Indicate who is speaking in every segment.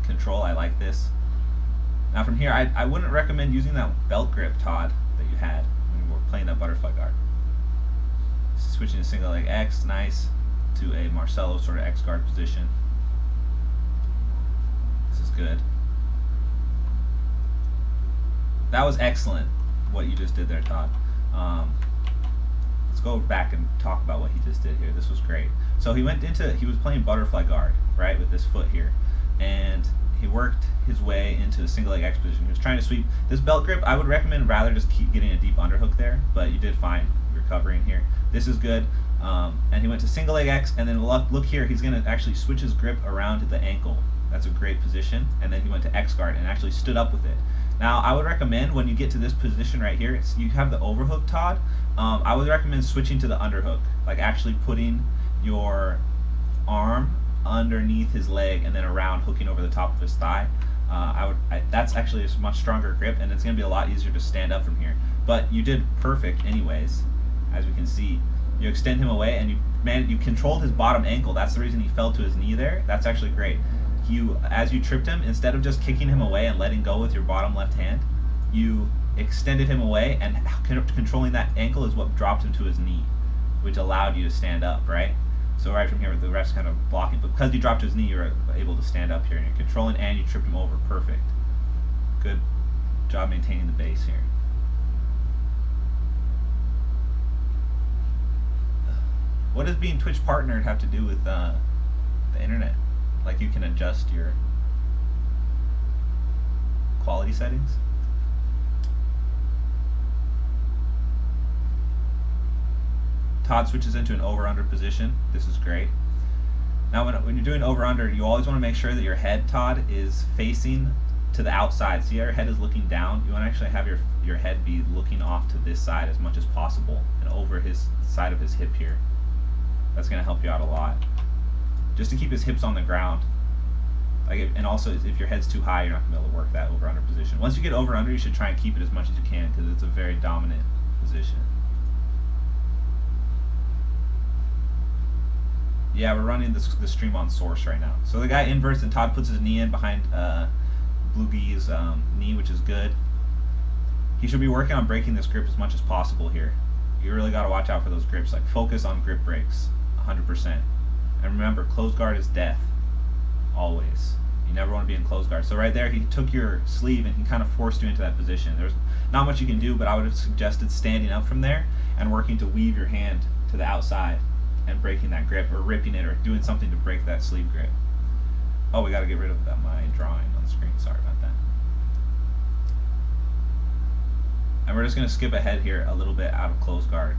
Speaker 1: control. I like this. Now from here, I wouldn't recommend using that belt grip, Todd, that you had when you were playing that butterfly guard. Switching to single leg X, nice, to a Marcelo sort of X guard position. This is good. That was excellent, what you just did there, Todd. Let's go back and talk about what he just did here. This was great. So he was playing butterfly guard, right, with this foot here. And he worked his way into a single leg X position. He was trying to sweep. This belt grip, I would recommend rather just keep getting a deep underhook there, but you did fine recovering here. This is good. And he went to single leg X, and then look here, he's going to actually switch his grip around to the ankle. That's a great position. And then he went to X guard and actually stood up with it. Now, I would recommend when you get to this position right here, you have the overhook, Todd. I would recommend switching to the underhook, like actually putting your arm underneath his leg and then around, hooking over the top of his thigh. That's actually a much stronger grip, and it's going to be a lot easier to stand up from here. But you did perfect anyways, as we can see. You extend him away, and you controlled his bottom ankle. That's the reason he fell to his knee there. That's actually great. As you tripped him, instead of just kicking him away and letting go with your bottom left hand, you extended him away, and controlling that ankle is what dropped him to his knee, which allowed you to stand up, right? So right from here, the ref's kind of blocking, but because you dropped to his knee, you're able to stand up here, and you're controlling, and you tripped him over. Perfect. Good job maintaining the base here. What does being Twitch partnered have to do with the internet? Like, you can adjust your quality settings? Todd switches into an over-under position. This is great. Now, when you're doing over-under, you always want to make sure that your head, Todd, is facing to the outside. See how your head is looking down? You want to actually have your head be looking off to this side as much as possible and over his side of his hip here. That's going to help you out a lot. Just to keep his hips on the ground. And also, if your head's too high, you're not going to be able to work that over-under position. Once you get over-under, you should try and keep it as much as you can, because it's a very dominant position. Yeah, we're running the stream on Source right now. So the guy inverts, and Todd puts his knee in behind Bluegee's knee, which is good. He should be working on breaking this grip as much as possible here. You really got to watch out for those grips. Like, focus on grip breaks, 100%. And remember, closed guard is death, always. You never want to be in closed guard. So right there, he took your sleeve and he kind of forced you into that position. There's not much you can do, but I would have suggested standing up from there and working to weave your hand to the outside and breaking that grip, or ripping it, or doing something to break that sleeve grip. Oh, we got to get rid of my drawing on the screen. Sorry about that. And we're just going to skip ahead here a little bit out of closed guard.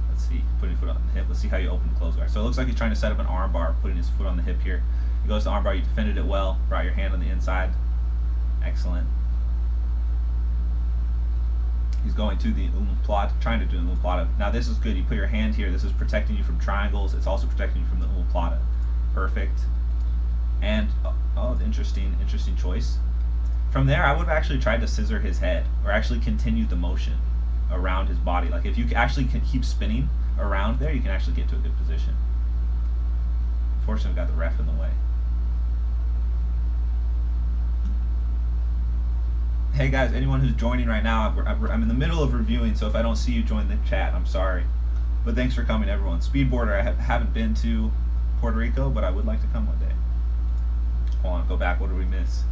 Speaker 1: Let's see, putting foot on the hip. Let's see how you open closed guard. So it looks like he's trying to set up an arm bar, putting his foot on the hip here. He goes to arm bar, you defended it well, brought your hand on the inside. Excellent. He's going to the omoplata, trying to do an omoplata. Now this is good. You put your hand here. This is protecting you from triangles. It's also protecting you from the omoplata. Perfect. And, oh, interesting choice. From there, I would have actually tried to scissor his head, or actually continue the motion around his body. Like, if you actually can keep spinning around there, you can actually get to a good position. Unfortunately, we've got the ref in the way. Hey guys, anyone who's joining right now, I'm in the middle of reviewing, so if I don't see you join the chat, I'm sorry. But thanks for coming, everyone. Speedboarder, I haven't been to Puerto Rico, but I would like to come one day. Hold on, go back. What did we miss?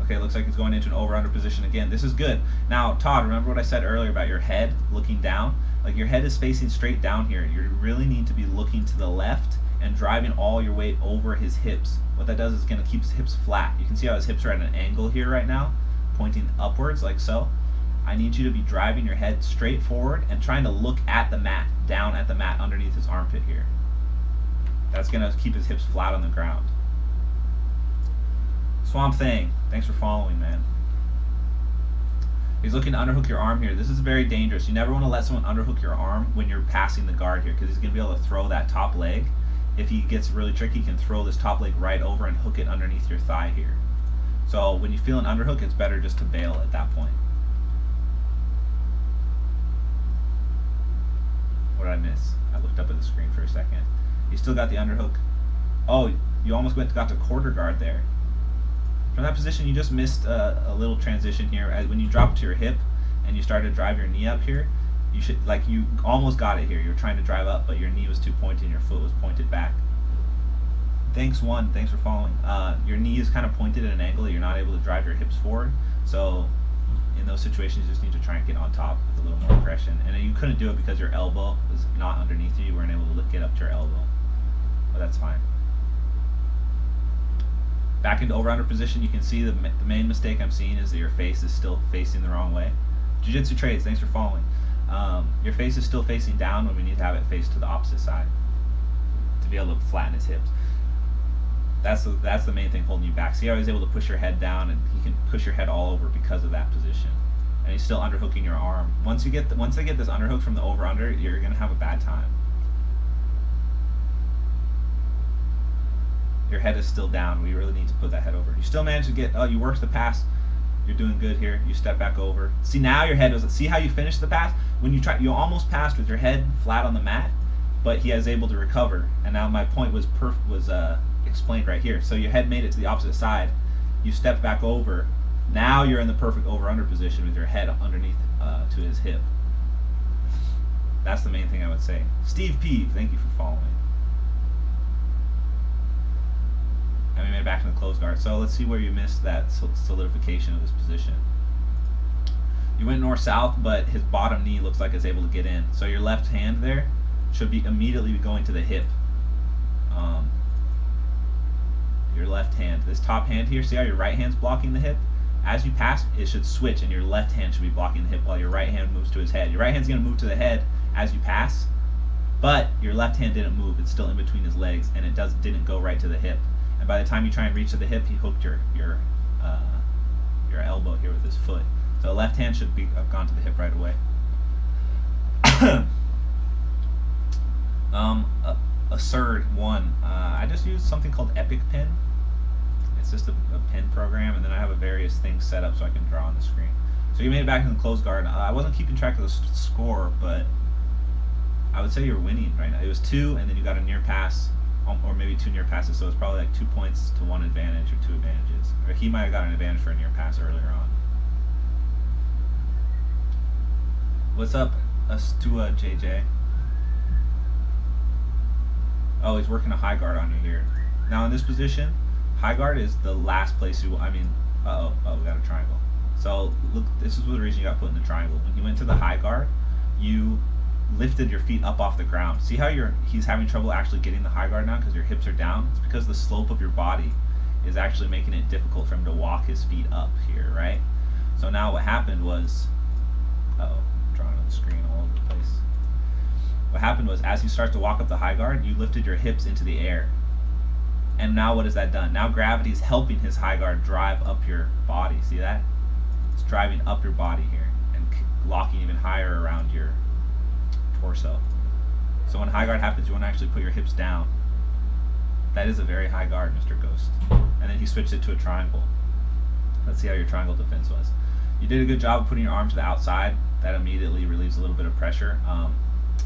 Speaker 1: Okay, looks like he's going into an over-under position again. This is good. Now, Todd, remember what I said earlier about your head looking down? Like, your head is facing straight down here. You really need to be looking to the left and driving all your weight over his hips. What that does is going to keep his hips flat. You can see how his hips are at an angle here right now, pointing upwards like so. I need you to be driving your head straight forward and trying to look at the mat, down at the mat underneath his armpit here. That's going to keep his hips flat on the ground. Swamp Thing, thanks for following, man. He's looking to underhook your arm here. This is very dangerous. You never want to let someone underhook your arm when you're passing the guard here, because he's going to be able to throw that top leg. If he gets really tricky, he can throw this top leg right over and hook it underneath your thigh here. So when you feel an underhook, it's better just to bail at that point. What did I miss? I looked up at the screen for a second. You still got the underhook. Oh, you almost got to quarter guard there. From that position, you just missed a little transition here. When you drop to your hip and you start to drive your knee up here, you almost got it here. You were trying to drive up, but your knee was too pointed and your foot was pointed back. Thanks for following. Your knee is kind of pointed at an angle that you're not able to drive your hips forward. So in those situations, you just need to try and get on top with a little more aggression. And you couldn't do it because your elbow was not underneath you. You weren't able to get up to your elbow. But that's fine. Back into over-under position, you can see the main mistake I'm seeing is that your face is still facing the wrong way. Jiu-Jitsu Trades, thanks for following. Your face is still facing down when we need to have it face to the opposite side to be able to flatten his hips. That's the main thing holding you back. See how he's able to push your head down, and he can push your head all over because of that position. And he's still underhooking your arm. Once they get this underhook from the over-under, you're gonna have a bad time. Your head is still down. We really need to put that head over. You still manage to get. Oh, you worked the pass. You're doing good here. You step back over. See, now your head was. See how you finished the pass? When you almost passed with your head flat on the mat, but he was able to recover. And now my point was explained right here. So your head made it to the opposite side. You stepped back over. Now you're in the perfect over-under position with your head underneath to his hip. That's the main thing I would say. Steve Peeve, thank you for following. And we made it back in the closed guard. So let's see where you missed that solidification of this position. You went north-south, but his bottom knee looks like it's able to get in. So your left hand there should be immediately going to the hip. Your left hand. This top hand here, see how your right hand's blocking the hip? As you pass, it should switch, and your left hand should be blocking the hip while your right hand moves to his head. Your right hand's going to move to the head as you pass, but your left hand didn't move. It's still in between his legs, and it didn't go right to the hip. And by the time you try and reach to the hip, he hooked your elbow here with his foot. So the left hand should have gone to the hip right away. Assert one. I just used something called Epic Pen. It's just a pen program, and then I have various things set up so I can draw on the screen. So you made it back in the closed guard. I wasn't keeping track of the score, but I would say you're winning right now. It was 2, and then you got a near pass, or maybe 2 near passes, so it's probably like 2 points to 1 advantage or 2 advantages. Or he might have got an advantage for a near pass earlier on. What's up, Astua JJ? Oh, he's working a high guard on you here. Now in this position, high guard is the last place we got a triangle. So look, this is the reason you got put in the triangle. When you went to the high guard, you lifted your feet up off the ground. See how he's having trouble actually getting the high guard now because your hips are down? It's because the slope of your body is actually making it difficult for him to walk his feet up here, right? So now what happened was, drawing on the screen all over the place. What happened was, as he starts to walk up the high guard, you lifted your hips into the air. And now what has that done? Now gravity is helping his high guard drive up your body. See that? It's driving up your body here and locking even higher around your torso. So when high guard happens, you want to actually put your hips down. That is a very high guard, Mr. Ghost. And then he switched it to a triangle. Let's see how your triangle defense was. You did a good job of putting your arm to the outside. That immediately relieves a little bit of pressure.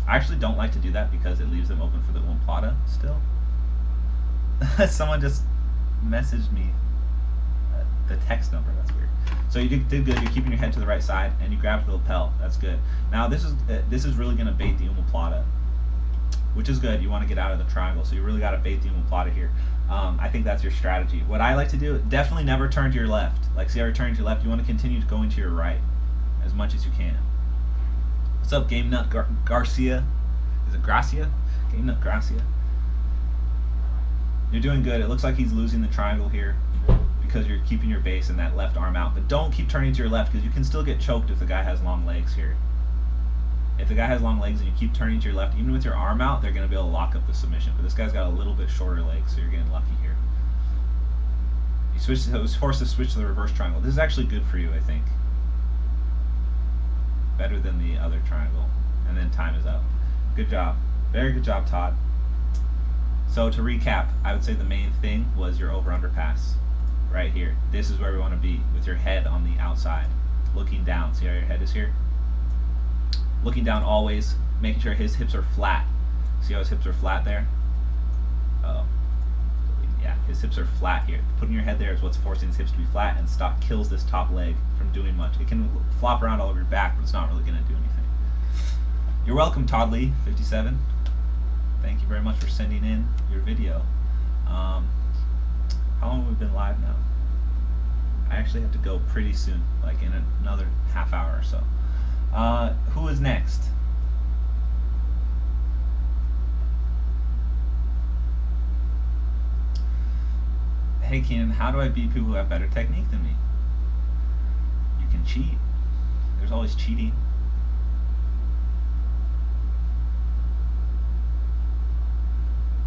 Speaker 1: I actually don't like to do that because it leaves them open for the omoplata still. Someone just messaged me the text number. That's weird. So you did good. You're keeping your head to the right side, and you grabbed the lapel. That's good. Now this is really going to bait the omoplata, which is good. You want to get out of the triangle, so you really got to bait the omoplata here. I think that's your strategy. What I like to do, definitely never turn to your left. Like, see how you're turning to your left? You want to continue to go into your right as much as you can. What's up, Game Nut Garcia? Is it Gracia? Game Nut Gracia. You're doing good. It looks like he's losing the triangle here because you're keeping your base and that left arm out. But don't keep turning to your left because you can still get choked if the guy has long legs here. If the guy has long legs and you keep turning to your left, even with your arm out, they're going to be able to lock up the submission. But this guy's got a little bit shorter legs, so you're getting lucky here. He was forced to switch to the reverse triangle. This is actually good for you, I think. Better than the other triangle. And then time is up. Good job. Very good job, Todd. So to recap, I would say the main thing was your over-under pass. Right here. This is where we want to be, with your head on the outside. Looking down. See how your head is here? Looking down always, making sure his hips are flat. See how his hips are flat there? Oh. Yeah, his hips are flat here. Putting your head there is what's forcing his hips to be flat, and stop kills this top leg from doing much. It can flop around all over your back, but it's not really going to do anything. You're welcome, Todd Lee, 57. Thank you very much for sending in your video. How long have we been live now? I actually have to go pretty soon, like in another half hour or so. Who is next? Hey Keenan, how do I beat people who have better technique than me? You can cheat. There's always cheating.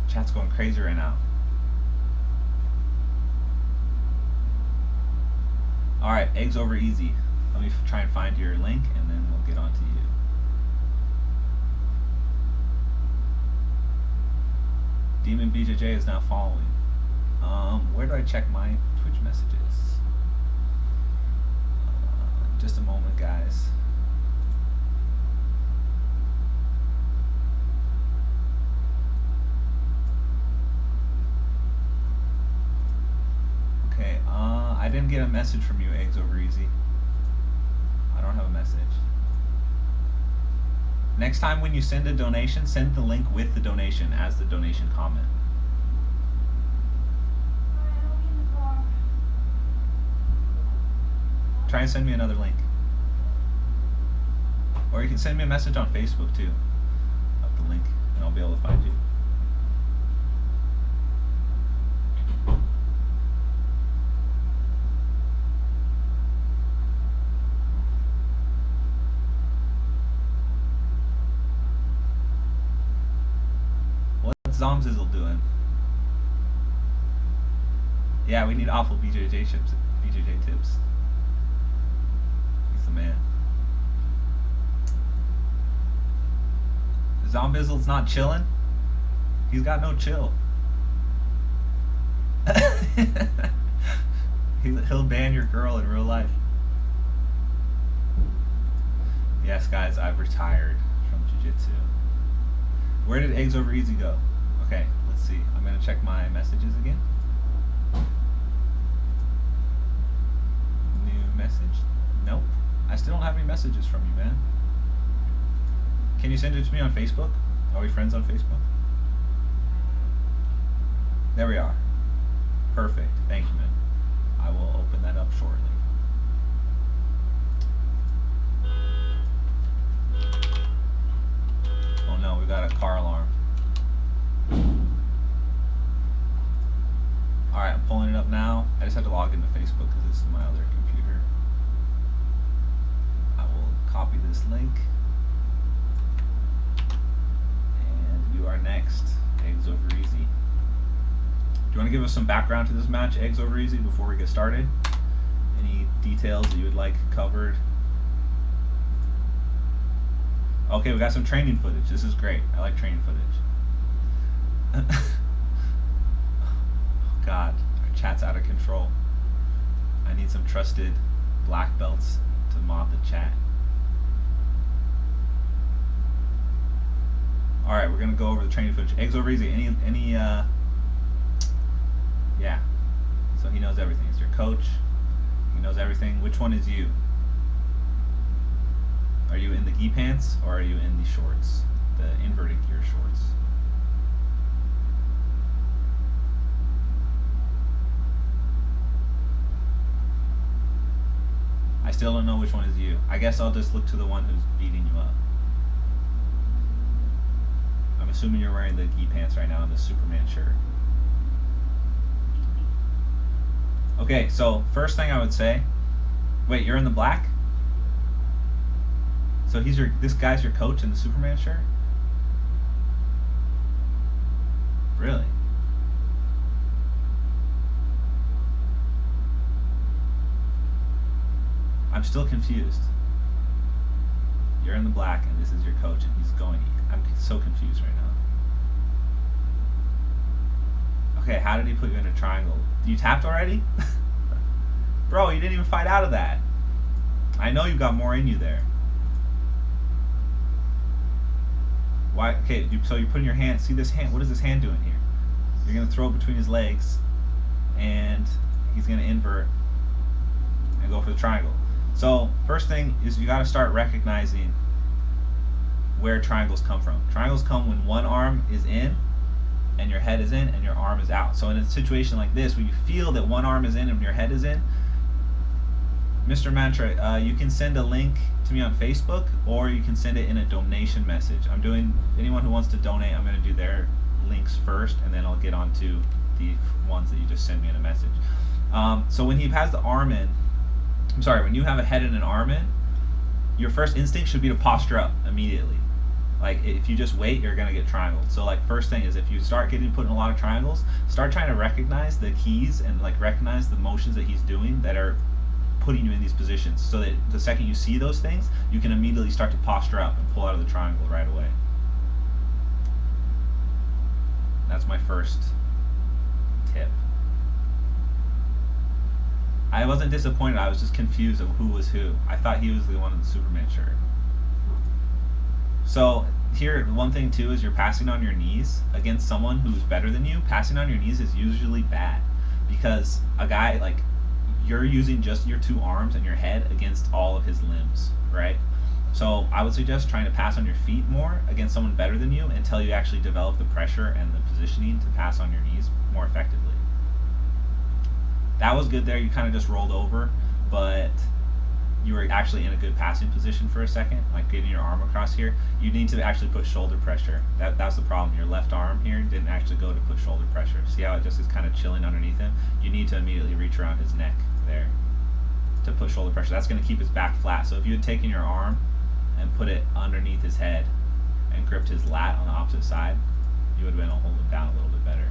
Speaker 1: Chat's going crazy right now. Alright, eggs over easy. Let me try and find your link and then we'll get on to you. Demon BJJ is now following. Where do I check my Twitch messages? Just a moment, guys. Okay, I didn't get a message from you, Eggs Over Easy. I don't have a message. Next time when you send a donation, send the link with the donation as the donation comment. Try and send me another link. Or you can send me a message on Facebook too, of the link, and I'll be able to find you. What's Zomzizzle doing? Yeah, we need awful BJJ tips. BJJ tips. He's the man. Zombizzle's not chilling. He's got no chill. He'll ban your girl in real life. Yes, guys, I've retired from jiu-jitsu. Where did Eggs Over Easy go? Okay, let's see. I'm gonna check my messages again. New message? Nope. I still don't have any messages from you, man. Can you send it to me on Facebook? Are we friends on Facebook? There we are. Perfect. Thank you, man. I will open that up shortly. Oh no, we got a car alarm. Alright, I'm pulling it up now. I just have to log into Facebook because this is my other computer. I will copy this link. And you are next. Eggs Over Easy. Do you want to give us some background to this match, Eggs Over Easy, before we get started? Any details that you would like covered? Okay, we got some training footage. This is great. I like training footage. God, our chat's out of control. I need some trusted black belts to mod the chat. All right, we're gonna go over the training footage. Eggs Over Easy. Any yeah. So he knows everything. He's your coach. He knows everything. Which one is you? Are you in the gi pants or are you in the shorts? The inverted gear shorts. I still don't know which one is you. I guess I'll just look to the one who's beating you up. I'm assuming you're wearing the gi pants right now and the Superman shirt. Okay, so first thing I would say, wait, you're in the black? So this guy's your coach in the Superman shirt? Really? I'm still confused. You're in the black and this is your coach and he's going, I'm so confused right now. Okay, how did he put you in a triangle? You tapped already? Bro, you didn't even fight out of that. I know you got more in you there. Why? Okay, so you're putting your hand, see this hand, what is this hand doing here? You're going to throw it between his legs, and he's going to invert and go for the triangle. So first thing is you got to start recognizing where triangles come from. Triangles come when one arm is in and your head is in and your arm is out. So in a situation like this, where you feel that one arm is in and your head is in, Mr. Mantra, you can send a link to me on Facebook, or you can send it in a donation message. I'm doing, anyone who wants to donate, I'm going to do their links first, and then I'll get on to the ones that you just send me in a message. So when he has the arm in, when you have a head and an arm in, your first instinct should be to posture up immediately. Like, if you just wait, you're gonna get triangled. So like, first thing is, if you start getting put in a lot of triangles, start trying to recognize the keys and like recognize the motions that he's doing that are putting you in these positions, so that the second you see those things, you can immediately start to posture up and pull out of the triangle right away. That's my first tip. I wasn't disappointed, I was just confused of who was who. I thought he was the one in the Superman shirt. So here, one thing too is, you're passing on your knees against someone who's better than you. Passing on your knees is usually bad, because a guy, like, you're using just your two arms and your head against all of his limbs, right? So I would suggest trying to pass on your feet more against someone better than you until you actually develop the pressure and the positioning to pass on your knees more effectively. That was good there. You kind of just rolled over, but you were actually in a good passing position for a second, like getting your arm across here. You need to actually put shoulder pressure. That's the problem. Your left arm here didn't actually go to put shoulder pressure. See how it just is kind of chilling underneath him? You need to immediately reach around his neck there to put shoulder pressure. That's going to keep his back flat. So if you had taken your arm and put it underneath his head and gripped his lat on the opposite side, you would have been able to hold him down a little bit better.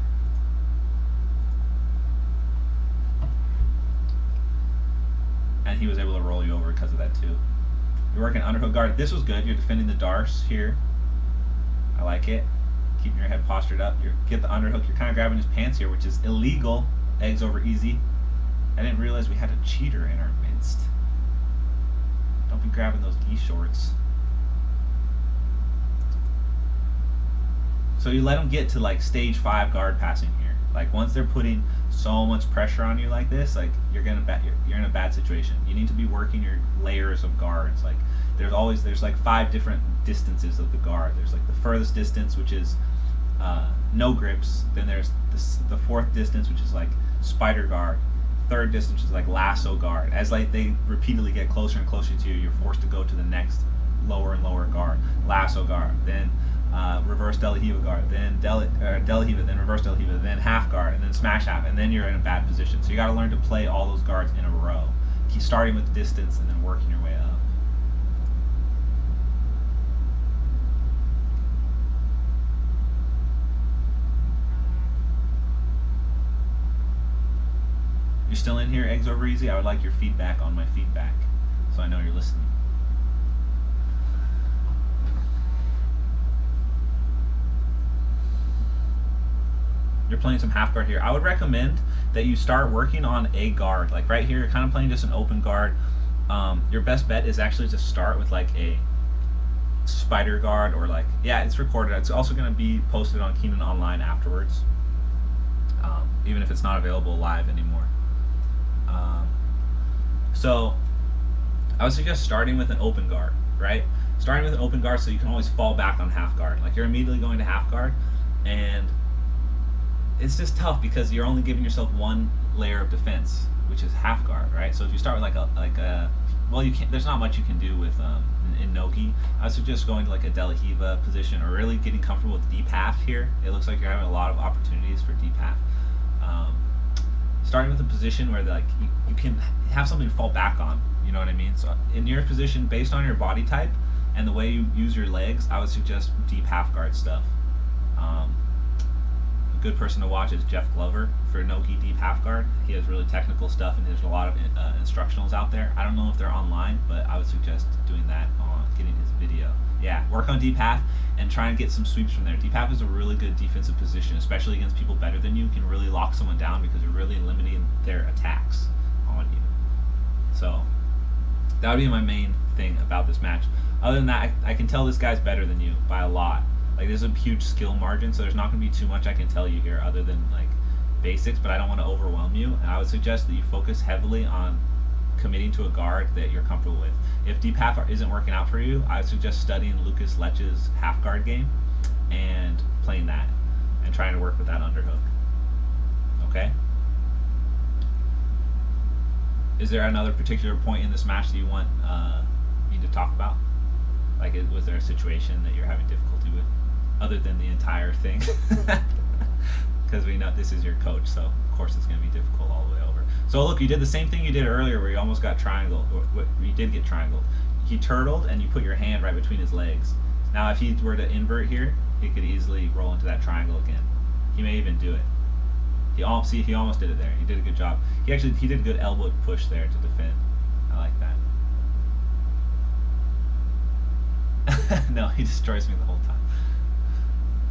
Speaker 1: And he was able to roll you over because of that too. You're working underhook guard. This was good. You're defending the darce here. I like it. Keeping your head postured up. You get the underhook. You're kind of grabbing his pants here, which is illegal. Eggs over easy. I didn't realize we had a cheater in our midst. Don't be grabbing those gi shorts. So you let them get to like stage 5 guard passing here. Like, once they're putting so much pressure on you like this, like, you're in a bad situation. You need to be working your layers of guards. Like, there's like 5 different distances of the guard. There's like the furthest distance, which is no grips. Then there's the 4th distance, which is like spider guard. 3rd distance is like lasso guard. As like they repeatedly get closer and closer to you, you're forced to go to the next lower and lower guard. Lasso guard, then reverse delahiva guard, then delahiva, then reverse delahiva, then half guard, and then smash half, and then you're in a bad position. So you got to learn to play all those guards in a row. Keep starting with the distance and then working your way up. You're still in here, eggs over easy? I would like your feedback on my feedback, so I know you're listening. You're playing some half guard here. I would recommend that you start working on a guard. Like right here, you're kind of playing just an open guard. Your best bet is actually to start with like a spider guard, or like, yeah, it's recorded. It's also going to be posted on Keenan Online afterwards, even if it's not available live anymore. So I would suggest starting with an open guard, right? Starting with an open guard so you can always fall back on half guard. Like, you're immediately going to half guard, and it's just tough because you're only giving yourself one layer of defense, which is half guard, right? So if you start with well, you can't. There's not much you can do with in no-gi. I would suggest going to like a delahiva position, or really getting comfortable with deep half here. It looks like you're having a lot of opportunities for deep half. Starting with a position where like you can have something to fall back on. You know what I mean? So in your position, based on your body type and the way you use your legs, I would suggest deep half guard stuff. A good person to watch is Jeff Glover for no-gi deep half guard. He has really technical stuff, and there's a lot of instructionals out there. I don't know if they're online, but I would suggest doing that on getting his video. Yeah, work on deep half and try and get some sweeps from there. Deep half is a really good defensive position, especially against people better than you. You can really lock someone down because you're really limiting their attacks on you. So that would be my main thing about this match. Other than that, I can tell this guy's better than you by a lot. Like there's a huge skill margin, so there's not going to be too much I can tell you here other than like basics, but I don't want to overwhelm you. And I would suggest that you focus heavily on committing to a guard that you're comfortable with. If deep half isn't working out for you, I would suggest studying Lucas Lech's half guard game and playing that and trying to work with that underhook. Okay? Is there another particular point in this match that you want me to talk about? Like, was there a situation that you're having difficulty with, other than the entire thing? Because we know this is your coach, so of course it's going to be difficult all the way over. So look, you did the same thing you did earlier, where you almost got triangled. Or you did get triangled. He turtled, and you put your hand right between his legs. Now, if he were to invert here, he could easily roll into that triangle again. He may even do it. He almost did it there. He did a good job. He did a good elbow push there to defend. I like that. No, he destroys me the whole time.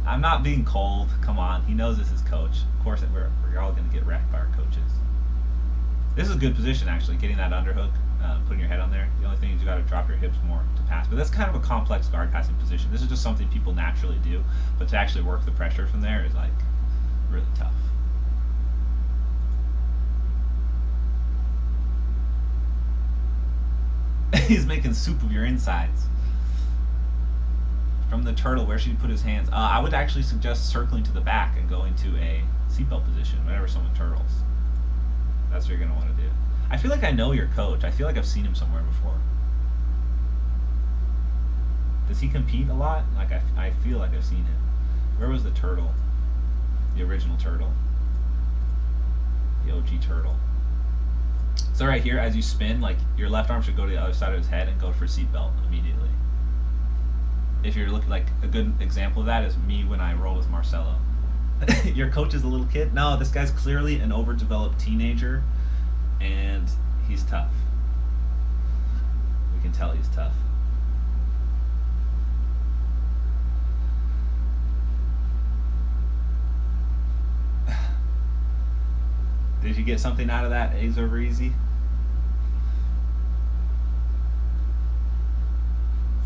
Speaker 1: I'm not being cold. Come on, he knows this is coach. Of course, we're all going to get wrecked by our coaches. This is a good position, actually, getting that underhook, putting your head on there. The only thing is you got to drop your hips more to pass. But that's kind of a complex guard passing position. This is just something people naturally do, but to actually work the pressure from there is like really tough. He's making soup of your insides. From the turtle, where should he put his hands? I would actually suggest circling to the back and going to a seatbelt position whenever someone turtles. That's what you're going to want to do. I feel like I know your coach. I feel like I've seen him somewhere before. Does he compete a lot? Like I feel like I've seen him. Where was the turtle? The original turtle. The OG turtle. So right here, as you spin, like your left arm should go to the other side of his head and go for seatbelt immediately. If you're looking, like a good example of that is me when I roll with Marcelo. Your coach is a little kid? No, this guy's clearly an overdeveloped teenager, and he's tough. We can tell he's tough. Did you get something out of that, eggs over easy?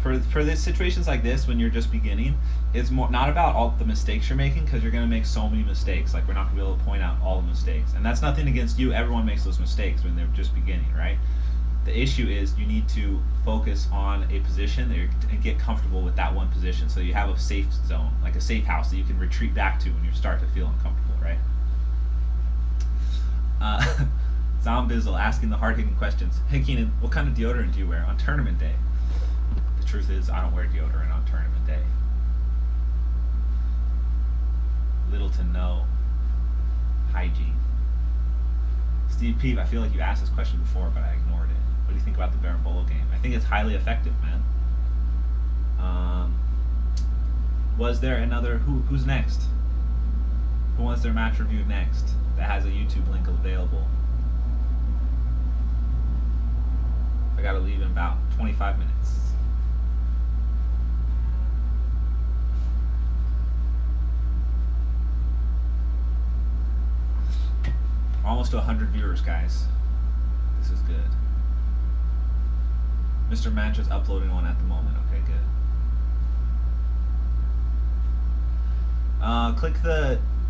Speaker 1: For these situations like this, when you're just beginning, it's more not about all the mistakes you're making, because you're going to make so many mistakes. Like, we're not going to be able to point out all the mistakes. And that's nothing against you. Everyone makes those mistakes when they're just beginning, right? The issue is you need to focus on a position and get comfortable with that one position, so you have a safe zone, like a safe house that you can retreat back to when you start to feel uncomfortable, right? Zombizzle asking the hard-hitting questions. Hey, Keenan, what kind of deodorant do you wear on tournament day? The truth is, I don't wear deodorant on tournament day. Little to no hygiene. Steve Peep, I feel like you asked this question before, but I ignored it. What do you think about the Berimbolo game? I think it's highly effective, man. Was there another... Who's next? Who wants their match review next? That has a YouTube link available. I gotta leave in about 25 minutes. Almost to 100 viewers, guys. This is good. Mr. Mantra's uploading one at the moment. Okay, good.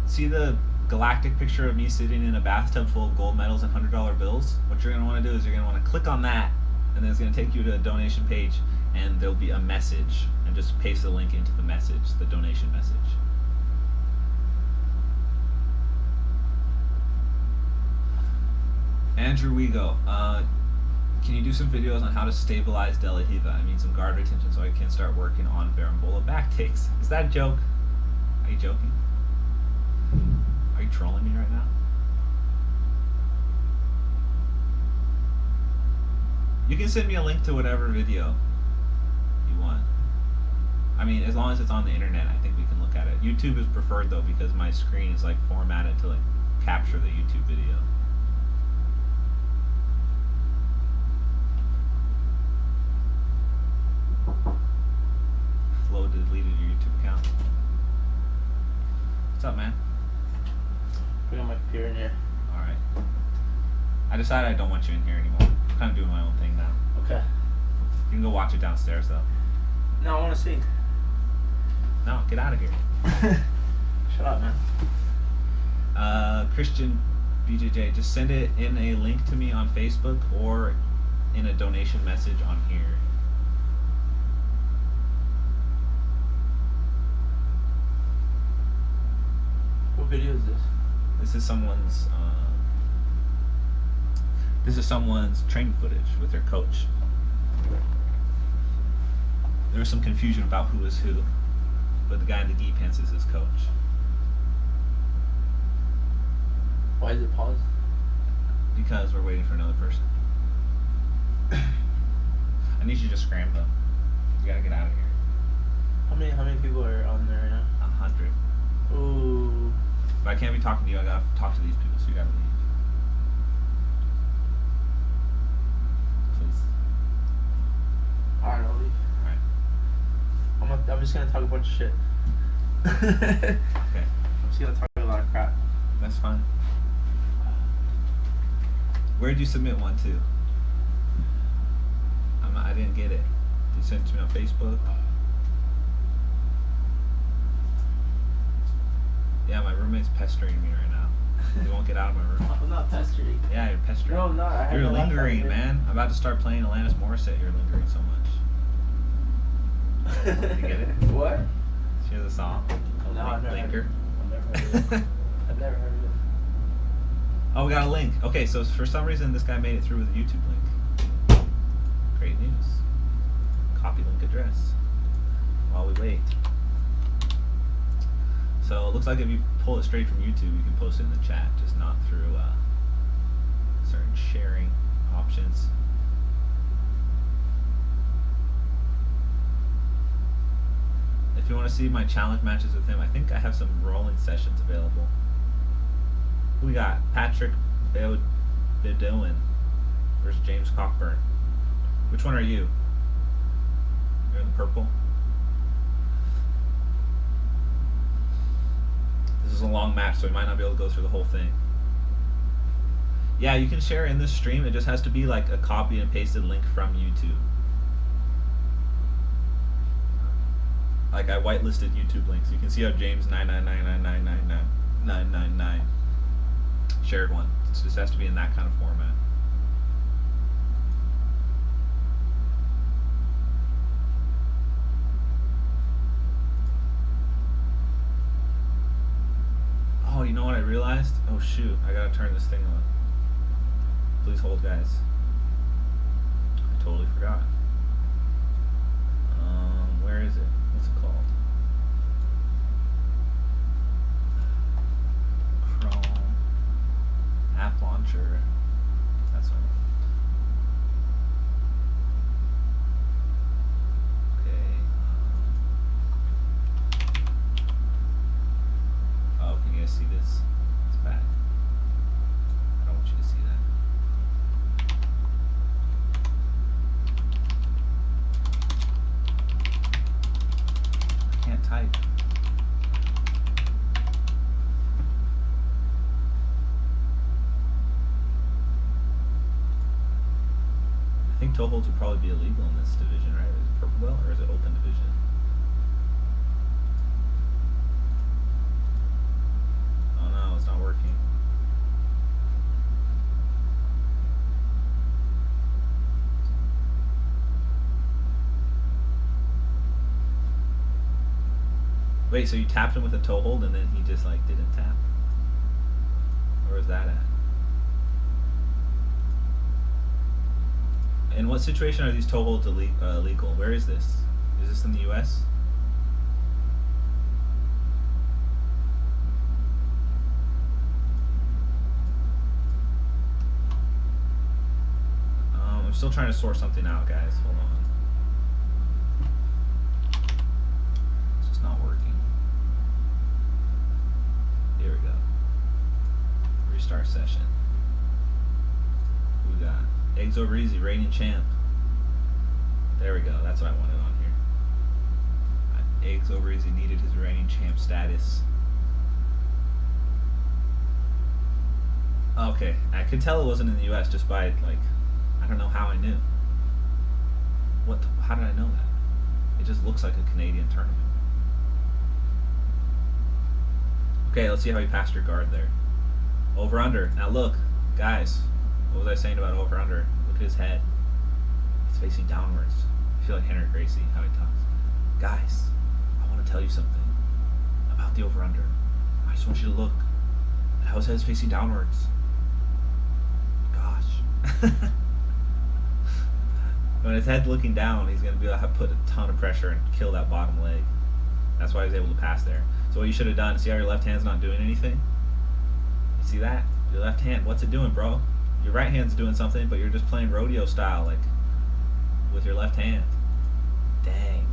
Speaker 1: See the galactic picture of me sitting in a bathtub full of gold medals and $100 bills? What you're going to want to do is you're going to want to click on that, and then it's going to take you to a donation page, and there'll be a message, and just paste the link into the message, the donation message. Andrew Wigo, can you do some videos on how to stabilize De La Riva? I mean, some guard retention so I can start working on Berimbolo back takes. Is that a joke? Are you joking? Are you trolling me right now? You can send me a link to whatever video you want. I mean, as long as it's on the internet, I think we can look at it. YouTube is preferred though, because my screen is like formatted to like capture the YouTube video. Flo deleted your YouTube account. What's up, man?
Speaker 2: I got my computer in here.
Speaker 1: Alright. I decided I don't want you in here anymore. I'm kind of doing my own thing now.
Speaker 2: Okay.
Speaker 1: You can go watch it downstairs, though.
Speaker 2: No, I want to see.
Speaker 1: No, get out of here.
Speaker 2: Shut up, man.
Speaker 1: Christian BJJ, just send it in a link to me on Facebook or in a donation message on here.
Speaker 2: What video is this?
Speaker 1: This is someone's training footage with their coach. There was some confusion about who was who, but the guy in the gi pants is his coach.
Speaker 2: Why is it paused?
Speaker 1: Because we're waiting for another person. I need you to scram though. You gotta get out of here.
Speaker 2: How many people are on there right now?
Speaker 1: 100.
Speaker 2: Ooh.
Speaker 1: But I can't be talking to you. I gotta talk to these people, so you gotta leave. Please.
Speaker 2: Alright, I'll leave.
Speaker 1: Alright.
Speaker 2: I'm just gonna talk a bunch of shit.
Speaker 1: Okay.
Speaker 2: I'm just gonna talk a lot of crap.
Speaker 1: That's fine. Where'd you submit one to? I didn't get it. Did you send it to me on Facebook? Yeah, my roommate's pestering me right now. He won't get out of my room.
Speaker 2: I'm not pestering.
Speaker 1: Yeah, you're pestering.
Speaker 2: No, I'm not. I
Speaker 1: You're
Speaker 2: have my laptop
Speaker 1: lingering,
Speaker 2: here.
Speaker 1: man. I'm about to start playing Alanis Morissette. You're lingering so much. You get it?
Speaker 2: What?
Speaker 1: She has a song called
Speaker 2: No, I've never heard
Speaker 1: Linger.
Speaker 2: it. I've never heard of it. I've never heard of it.
Speaker 1: Oh, we got a link. Okay, so for some reason this guy made it through with a YouTube link. Great news. Copy link address while we wait. So it looks like if you pull it straight from YouTube, you can post it in the chat, just not through certain sharing options. If you want to see my challenge matches with him, I think I have some rolling sessions available. Who we got? Patrick Bedouin versus James Cockburn. Which one are you? You're in the purple. This is a long match, so we might not be able to go through the whole thing. Yeah, you can share in this stream. It just has to be like a copy and pasted link from YouTube. Like I whitelisted YouTube links. You can see how James 999999999 shared one. It just has to be in that kind of format. Oh, you know what I realized? Oh shoot, I gotta turn this thing on. Please hold, guys. I totally forgot. Where is it? What's it called? Chrome app launcher. That's what I want. Okay. Oh, can you guys see this? It's bad. I don't want you to see that. I can't type. I think toe holds would probably be illegal in this division, right? Is it purple belt or is it open division? Oh no, it's not working. Wait, so you tapped him with a toe hold and then he just like didn't tap? Where was that at? In what situation are these toe holds illegal? Where is this? Is this in the U.S.? I'm still trying to sort something out, guys. Hold on. It's just not working. Here we go. Restart session. Who we got? Eggs over easy, reigning champ. There we go. That's what I wanted on here. Eggs over easy needed his reigning champ status. Okay, I could tell it wasn't in the U.S. just by like, I don't know how I knew. How did I know that? It just looks like a Canadian tournament. Okay, let's see how he passed your guard there. Over under. Now look, guys, what was I saying about over under? Look at his head. It's facing downwards. I feel like Henry Gracie, how he talks. Guys, I want to tell you something about the over under. I just want you to look at how his head's facing downwards. Gosh. When his head's looking down, he's going to be able to put a ton of pressure and kill that bottom leg. That's why he's able to pass there. So what you should have done, see how your left hand's not doing anything? You see that? Your left hand, what's it doing, bro? Your right hand's doing something, but you're just playing rodeo style, like, with your left hand. Dang.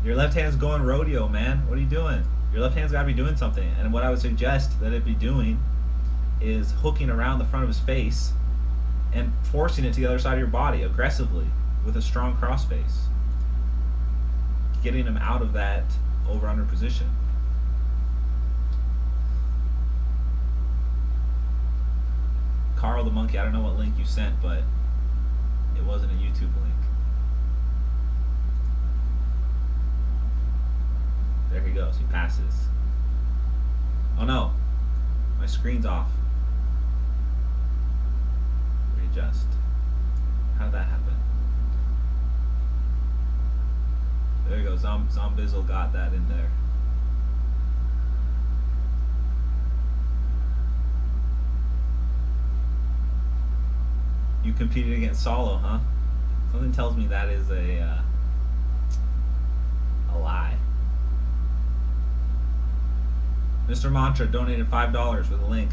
Speaker 1: Your left hand's going rodeo, man. What are you doing? Your left hand's got to be doing something. And what I would suggest that it be doing is hooking around the front of his face and forcing it to the other side of your body aggressively with a strong cross face. Getting him out of that over-under position. Carl the Monkey, I don't know what link you sent, but it wasn't a YouTube link. There he goes, he passes. Oh no, my screen's off. Readjust. How did that happen? There you go, Zombizzle got that in there. You competed against Solo, huh? Something tells me that is a lie. Mr. Mantra donated $5 with a link.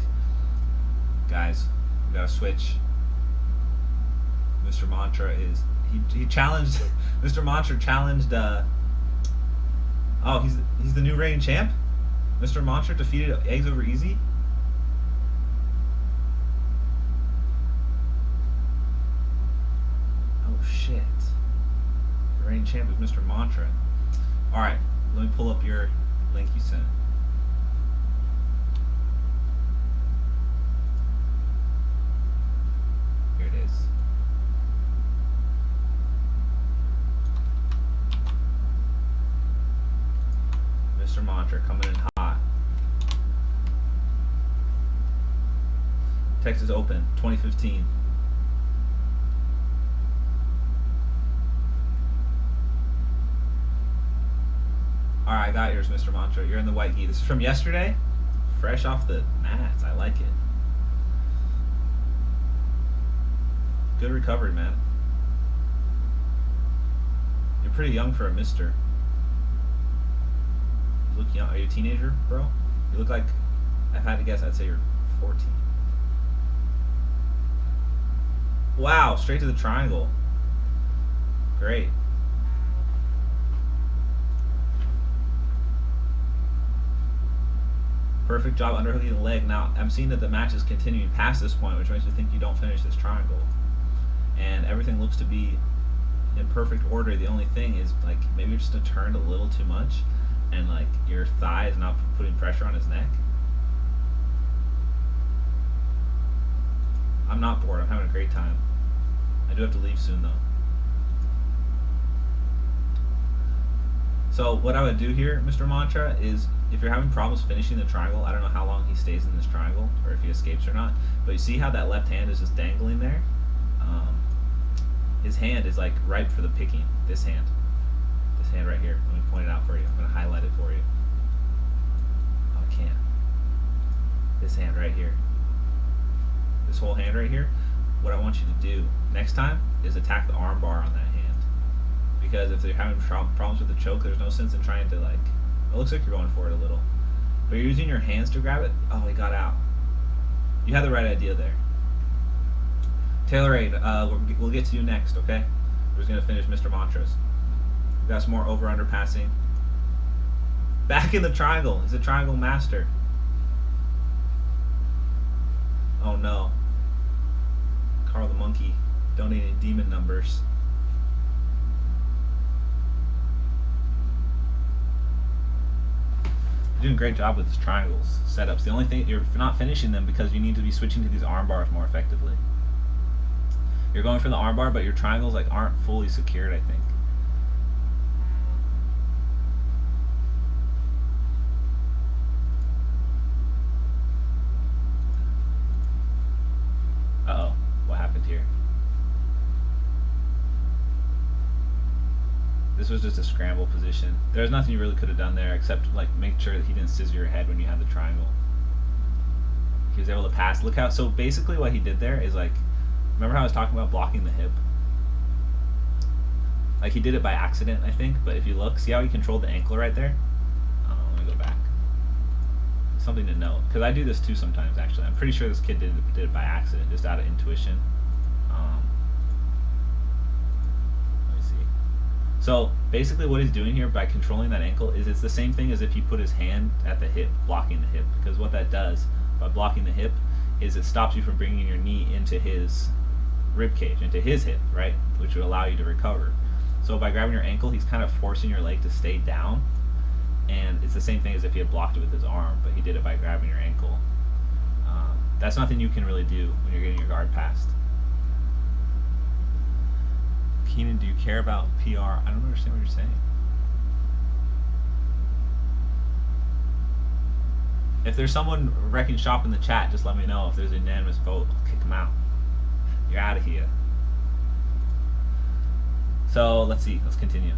Speaker 1: Guys, we gotta switch. Mr. Mantra is he challenged Mr. Mantra challenged oh, he's the new reigning champ? Mr. Mantra defeated Eggs Over Easy? Oh shit. The reigning champ is Mr. Mantra. Alright, let me pull up your link you sent. Here it is. Mr. Mantra coming in hot. Texas Open 2015. Alright, I got yours, Mr. Mantra. You're in the white gi. This is from yesterday? Fresh off the mats. I like it. Good recovery, man. You're pretty young for a mister. You look young. Are you a teenager, bro? You look like, if I had to guess, I'd say you're 14. Wow, straight to the triangle. Great. Perfect job underhooking the leg. Now, I'm seeing that the match is continuing past this point, which makes me think you don't finish this triangle. And everything looks to be in perfect order. The only thing is, like, maybe you're just turned a little too much, and, like, your thigh is not putting pressure on his neck. I'm not bored. I'm having a great time. I do have to leave soon, though. So what I would do here, Mr. Mantra, is if you're having problems finishing the triangle, I don't know how long he stays in this triangle or if he escapes or not, but you see how that left hand is just dangling there? His hand is like ripe for the picking. This hand right here. Let me point it out for you. I'm going to highlight it for you. Oh, I can't. This hand right here. This whole hand right here. What I want you to do next time is attack the arm bar on that hand. Because if they're having problems with the choke, there's no sense in trying to, like, it looks like you're going for it a little. But you're using your hands to grab it. Oh, he got out. You had the right idea there. Taylor Aid, we'll get to you next, okay? We're just going to finish Mr. Mantras. We've got some more over-under passing. Back in the triangle. He's a triangle master. Oh, no. Carl the Monkey donating demon numbers. You're doing a great job with these triangles setups. The only thing, you're not finishing them because you need to be switching to these arm bars more effectively. You're going for the arm bar, but your triangles like aren't fully secured, I think. here. This was just a scramble position. There's nothing you really could have done there except like make sure that he didn't scissor your head when you had the triangle. He was able to pass. Look how, so basically what he did there is like, remember how I was talking about blocking the hip? Like he did it by accident, I think, but if you look, see how he controlled the ankle right there? Let me go back. Something to note, because I do this too sometimes actually. I'm pretty sure this kid did it by accident, just out of intuition. Let me see. So basically what he's doing here by controlling that ankle is it's the same thing as if he put his hand at the hip, blocking the hip, because what that does by blocking the hip is it stops you from bringing your knee into his rib cage, into his hip, right? Which would allow you to recover. So by grabbing your ankle, he's kind of forcing your leg to stay down, and it's the same thing as if he had blocked it with his arm, but he did it by grabbing your ankle. That's nothing you can really do when you're getting your guard passed. Keenan, do you care about PR? I don't understand what you're saying. If there's someone wrecking shop in the chat, just let me know. If there's a unanimous vote, I'll kick him out. You're out of here. So let's see. Let's continue.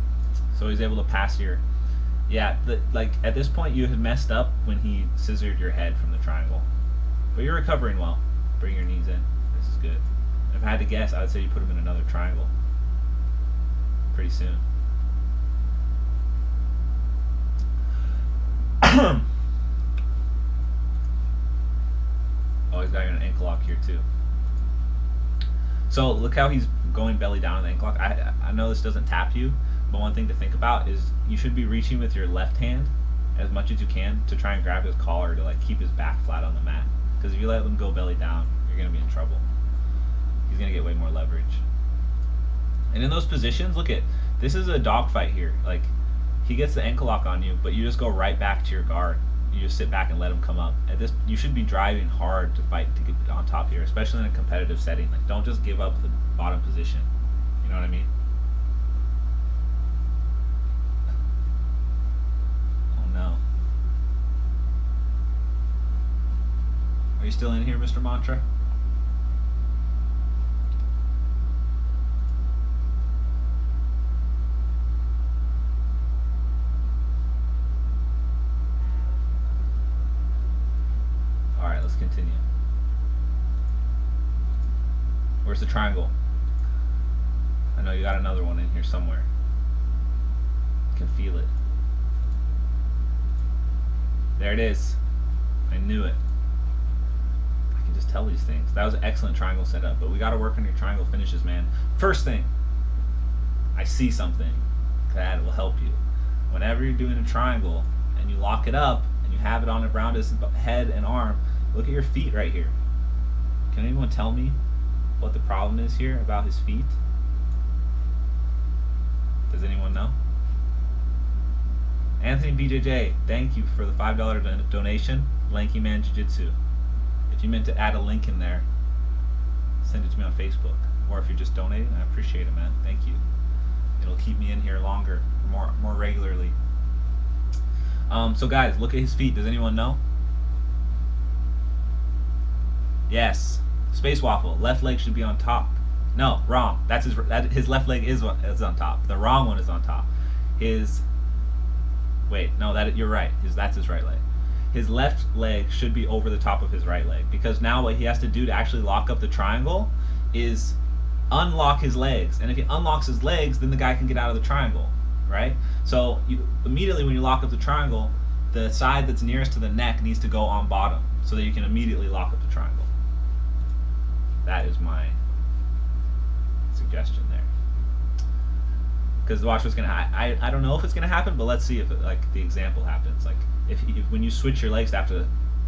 Speaker 1: So he's able to pass here. Yeah, like at this point you had messed up when he scissored your head from the triangle, but you're recovering well. Bring your knees in. This is good. If I had to guess, I would say you put him in another triangle pretty soon. Oh, he's got an ankle lock here too. So look how he's going belly down in the ankle lock. I know this doesn't tap you, but one thing to think about is you should be reaching with your left hand as much as you can to try and grab his collar to like keep his back flat on the mat. Because if you let him go belly down, you're going to be in trouble. He's going to get way more leverage. And in those positions, look at, this is a dogfight here. Like, he gets the ankle lock on you, but you just go right back to your guard. You just sit back and let him come up. At this, you should be driving hard to fight to get on top here, especially in a competitive setting. Like, don't just give up the bottom position. You know what I mean? Oh no. Are you still in here, Mr. Mantra? Alright, let's continue. Where's the triangle? I know you got another one in here somewhere. I can feel it. There it is. I knew it. I can just tell these things. That was an excellent triangle setup, but we got to work on your triangle finishes, man. First thing, I see something that will help you. Whenever you're doing a triangle and you lock it up and you have it on around his head and arm, look at your feet right here. Can anyone tell me what the problem is here about his feet? Does anyone know? Anthony BJJ, thank you for the $5 donation. Lanky Man Jiu-Jitsu. If you meant to add a link in there, send it to me on Facebook. Or if you're just donating, I appreciate it, man. Thank you. It'll keep me in here longer, more regularly. So guys, look at his feet. Does anyone know? Yes. Space Waffle. Left leg should be on top. No, wrong. That's his left leg is on top. The wrong one is on top. You're right. That's his right leg. His left leg should be over the top of his right leg, because now what he has to do to actually lock up the triangle is unlock his legs. And if he unlocks his legs, then the guy can get out of the triangle, right? So immediately when you lock up the triangle, the side that's nearest to the neck needs to go on bottom so that you can immediately lock up the triangle. That is my suggestion there. Because watch what's gonna I don't know if it's gonna happen, but let's see if the example happens. Like if when you switch your legs after,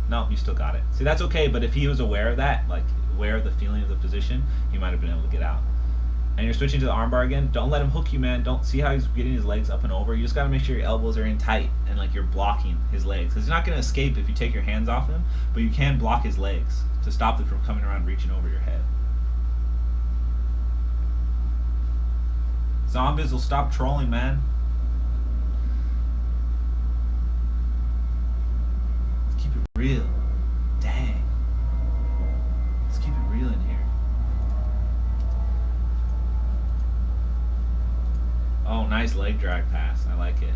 Speaker 1: no, you still got it. See, that's okay, but if he was aware of that, like aware of the feeling of the position, he might have been able to get out. And you're switching to the armbar again, don't let him hook you, man. Don't see how he's getting his legs up and over. You just gotta make sure your elbows are in tight and like you're blocking his legs. Because he's not gonna escape if you take your hands off him, but you can block his legs to stop them from coming around reaching over your head. Zombies will stop trolling, man. Let's keep it real. Dang. Let's keep it real in here. Nice leg drag pass. I like it.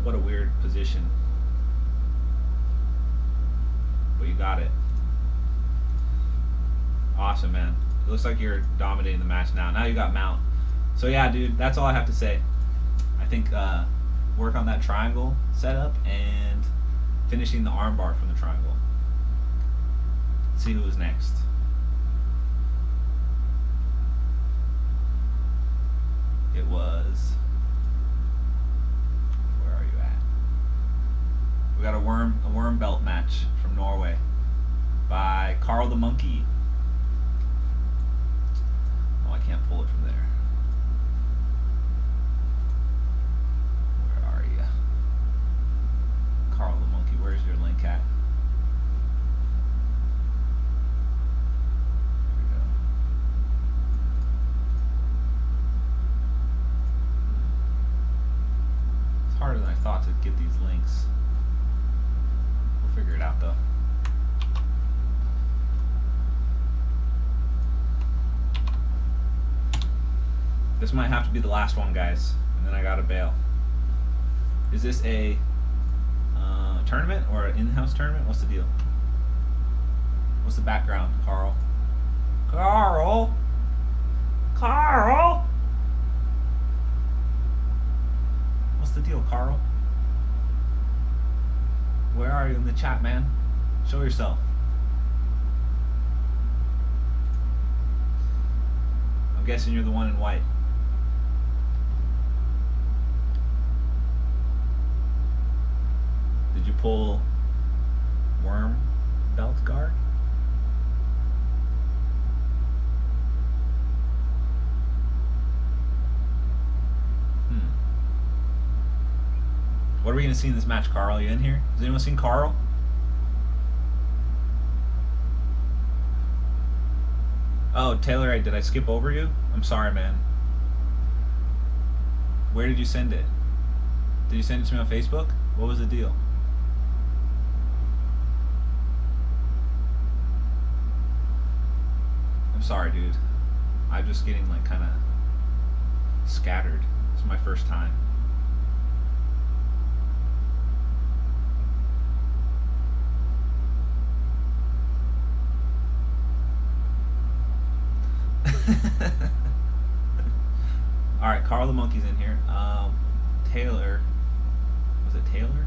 Speaker 1: What a weird position. But you got it. Awesome, man. It looks like you're dominating the match now. Now you got mount. So yeah, dude, that's all I have to say. I think work on that triangle setup and finishing the armbar from the triangle. Let's see who's next. It was. Where are you at? We got a worm belt match from Norway by Carl the Monkey. Oh, I can't pull it from there. Where are you? Carl the Monkey, where's your link at? Here we go. It's harder than I thought to get these links. We'll figure it out though. This might have to be the last one, guys, and then I gotta bail. Is this a tournament or an in-house tournament? What's the deal? What's the background, Carl? Carl! Carl! What's the deal, Carl? Where are you in the chat, man? Show yourself. I'm guessing you're the one in white. Did you pull worm belt guard? What are we going to see in this match, Carl? You in here? Has anyone seen Carl? Oh, Taylor, did I skip over you? I'm sorry, man. Where did you send it? Did you send it to me on Facebook? What was the deal? I'm sorry, dude. I'm just getting like kind of scattered. This is my first time. All right, Carl the Monkey's in here. Taylor, was it Taylor?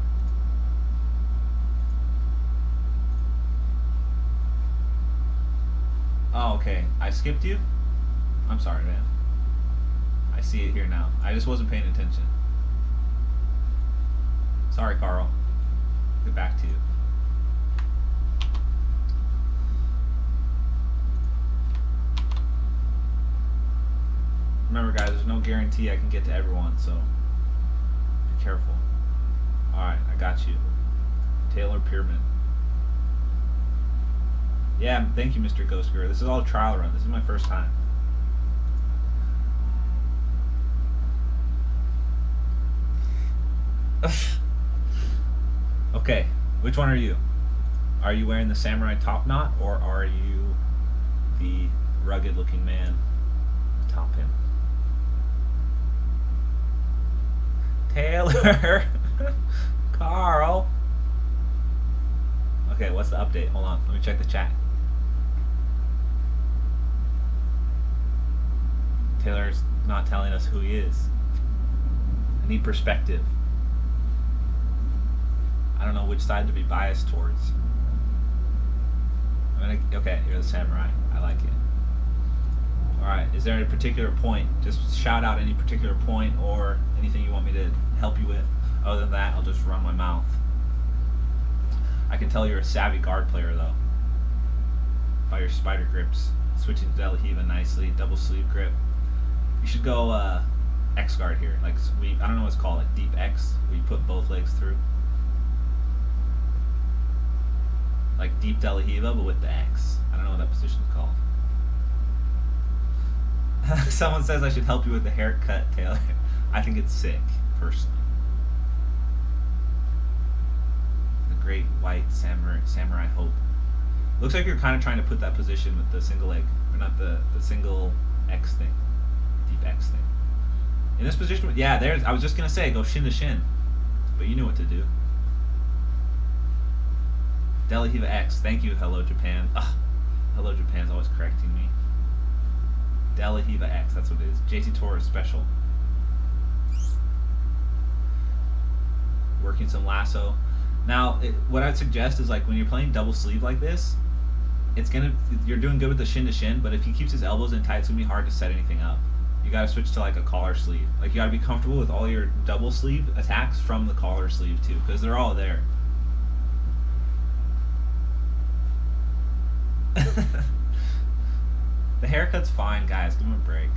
Speaker 1: Oh, okay. I skipped you? I'm sorry, man. I see it here now. I just wasn't paying attention. Sorry, Carl. Get back to you. Remember, guys, there's no guarantee I can get to everyone, so be careful. Alright, I got you. Taylor Pierman. Yeah, thank you, Mr. Ghost Guru. This is all a trial run. This is my first time. Okay, which one are you? Are you wearing the samurai top knot, or are you the rugged looking man atop him? Taylor! Carl! Okay, what's the update? Hold on, let me check the chat. Taylor's not telling us who he is. I need perspective. I don't know which side to be biased towards. Okay, you're the samurai. I like it. Alright, is there a particular point? Just shout out any particular point or anything you want me to help you with. Other than that, I'll just run my mouth. I can tell you're a savvy guard player, though. By your spider grips. Switching to De La Hiva nicely. Double sleeve grip. You should go X guard here. Like, I don't know what it's called. Like deep X, where you put both legs through. Like deep De La Hiva, but with the X. I don't know what that position is called. Someone says I should help you with the haircut, Taylor. I think it's sick, personally. The great white samurai hope. Looks like you're kind of trying to put that position with the single leg, or not the single X thing, deep X thing. In this position, yeah, there's. I was just gonna say go shin to shin, but you knew what to do. De La Riva X. Thank you, Hello Japan. Ugh, Hello Japan's always correcting me. De La Riva X. That's what it is. JT Torres special. Working some lasso. Now, what I'd suggest is like when you're playing double sleeve like this, you're doing good with the shin to shin, but if he keeps his elbows in tight, it's gonna be hard to set anything up. You gotta switch to like a collar sleeve. Like you gotta be comfortable with all your double sleeve attacks from the collar sleeve too, because they're all there. The haircut's fine, guys. Give him a break.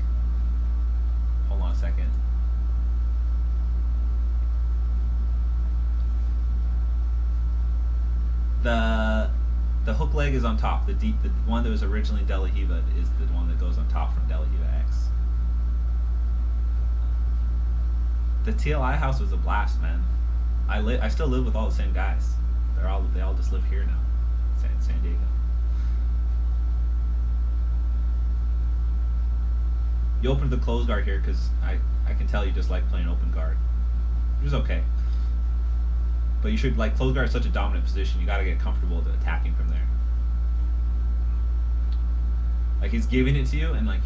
Speaker 1: Hold on a second. The hook leg is on top. The one that was originally De La Riva is the one that goes on top from De La Riva X. The TLI house was a blast, man. I still live with all the same guys. They all just live here now, San Diego. You opened the closed guard here because I can tell you just like playing open guard. It was okay. But you should, like, closed guard is such a dominant position, you gotta get comfortable with attacking from there. Like, he's giving it to you, and, like,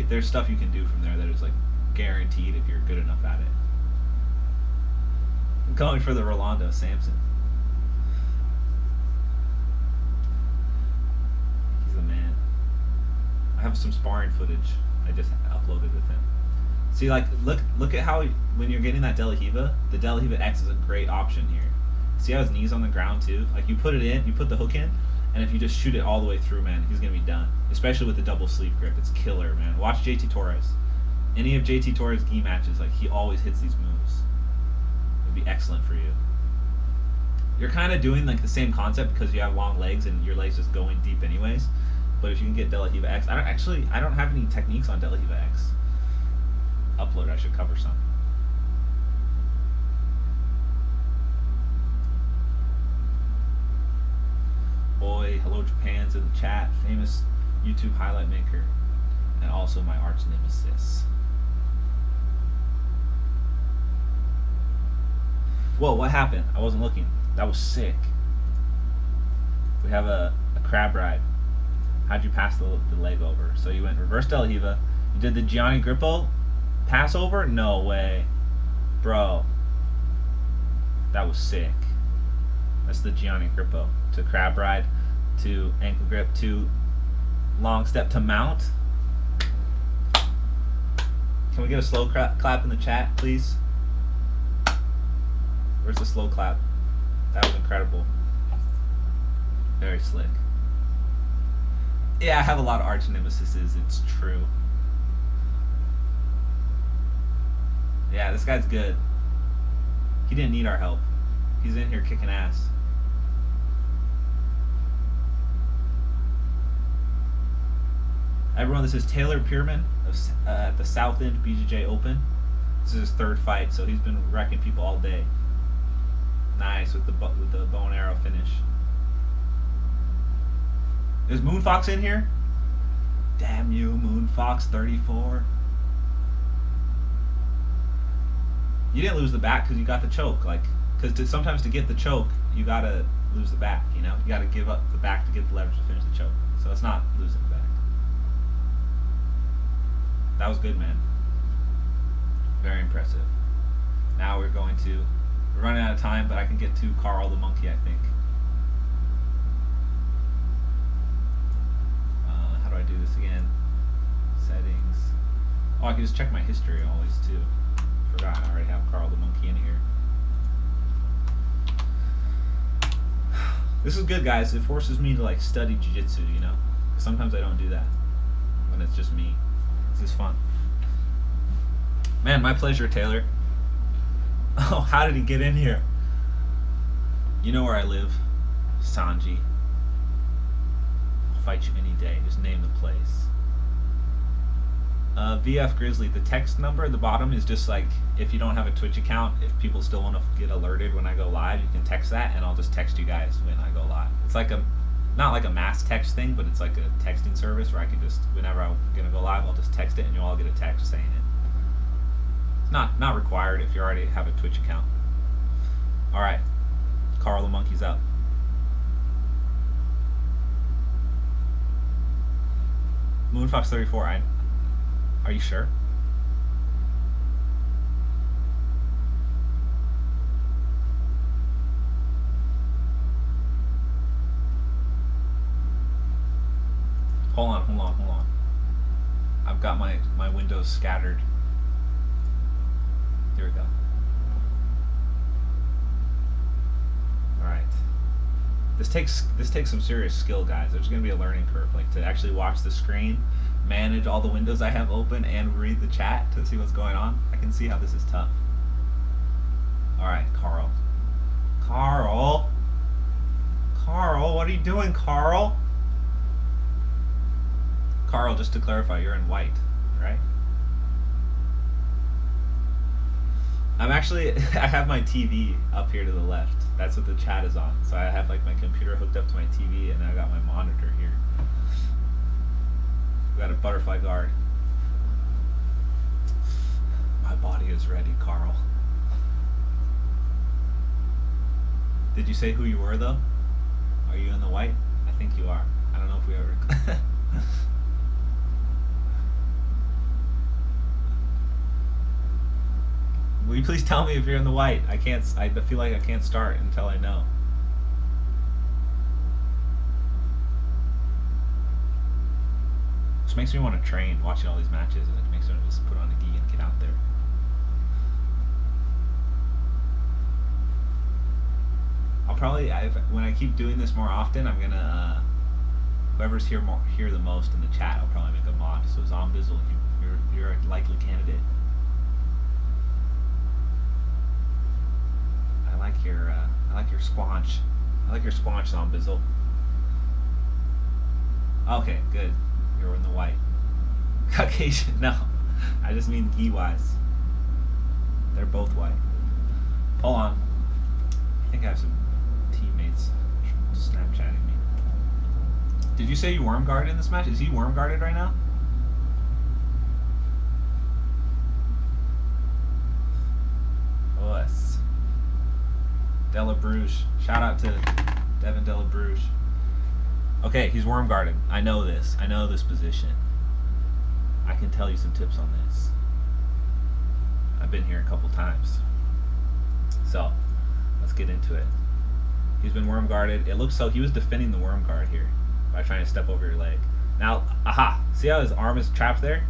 Speaker 1: there's stuff you can do from there that is, like, guaranteed if you're good enough at it. I'm going for the Rolando Sampson. He's the man. I have some sparring footage I just uploaded with him. See, like, look at how when you're getting that De La Riva, the De La Riva X is a great option here. See how his knee's on the ground too? Like you put it in, you put the hook in, and if you just shoot it all the way through, man, he's gonna be done. Especially with the double sleeve grip, it's killer, man. Watch JT Torres. Any of JT Torres' gi matches, like he always hits these moves. It'd be excellent for you. You're kind of doing like the same concept because you have long legs and your legs just going deep anyways. But if you can get De La Riva X, I don't have any techniques on De La Riva X. Upload, I should cover some. Boy, Hello Japan's in the chat, famous YouTube highlight maker, and also my arch nemesis. Whoa, what happened? I wasn't looking. That was sick. We have a crab ride. How'd you pass the leg over? So you went reverse De La Riva. You did the Gianni Grippo pass over? No way. Bro. That was sick. That's the Gianni Grippo. To crab ride, to ankle grip, to long step to mount. Can we get a slow clap in the chat, please? Where's the slow clap? That was incredible. Very slick. Yeah, I have a lot of arch nemesises, it's true. Yeah, this guy's good. He didn't need our help. He's in here kicking ass. Everyone, this is Taylor Pierman at the South End BJJ Open. This is his third fight, so he's been wrecking people all day. Nice with the bow and arrow finish. Is Moonfox in here? Damn you, Moonfox 34. You didn't lose the back because you got the choke. Like, because sometimes to get the choke, you gotta lose the back. You know, you gotta give up the back to get the leverage to finish the choke. So it's not losing the back. That was good, man. Very impressive. Now we're running out of time, but I can get to Carl the Monkey, I think. How do I do this again? Settings. Oh, I can just check my history always too. Forgot I already have Carl the Monkey in here. This is good, guys. It forces me to like study jiu-jitsu, you know? Sometimes I don't do that when it's just me. This is fun. Man, my pleasure, Taylor. Oh, how did he get in here? You know where I live, Sanji. I'll fight you any day. Just name the place. VF Grizzly, the text number at the bottom is just like, if you don't have a Twitch account, if people still want to get alerted when I go live, you can text that and I'll just text you guys when I go live. It's like not like a mass text thing, but it's like a texting service where I can just, whenever I'm going to go live, I'll just text it and you'll all get a text saying it. Not required if you already have a Twitch account. All right, Carl the monkey's up. Moonfox34. Are you sure? Hold on. I've got my windows scattered. Here we go. Alright. This takes some serious skill, guys. There's gonna be a learning curve, like to actually watch the screen, manage all the windows I have open, and read the chat to see what's going on. I can see how this is tough. Alright, Carl. Carl, what are you doing, Carl? Carl, just to clarify, you're in white, right? I'm actually, I have my TV up here to the left. That's what the chat is on. So I have like my computer hooked up to my TV, and I got my monitor here. We got a butterfly guard. My body is ready, Carl. Did you say who you were though? Are you in the white? I think you are. I don't know if we ever. Will you please tell me if you're in the white? I feel like I can't start until I know. Just makes me want to train watching all these matches, and it makes me want to just put on a gi and get out there. I'll probably, when I keep doing this more often, I'm gonna, whoever's here the most in the chat, I'll probably make a mod. So Zombizzle, you're a likely candidate. I like your squanch. I like your squanch, Zombizzle. Okay, good. You're in the white. Caucasian, no. I just mean gi-wise. They're both white. Hold on. I think I have some teammates Snapchatting me. Did you say you worm guarded in this match? Is he worm guarded right now? Us. Della Bruges. Shout out to Devin Della Bruges. Okay, he's worm guarded. I know this. I know this position. I can tell you some tips on this. I've been here a couple times. So, let's get into it. He's been worm guarded. It looks so he was defending the worm guard here by trying to step over your leg. Now, aha! See how his arm is trapped there?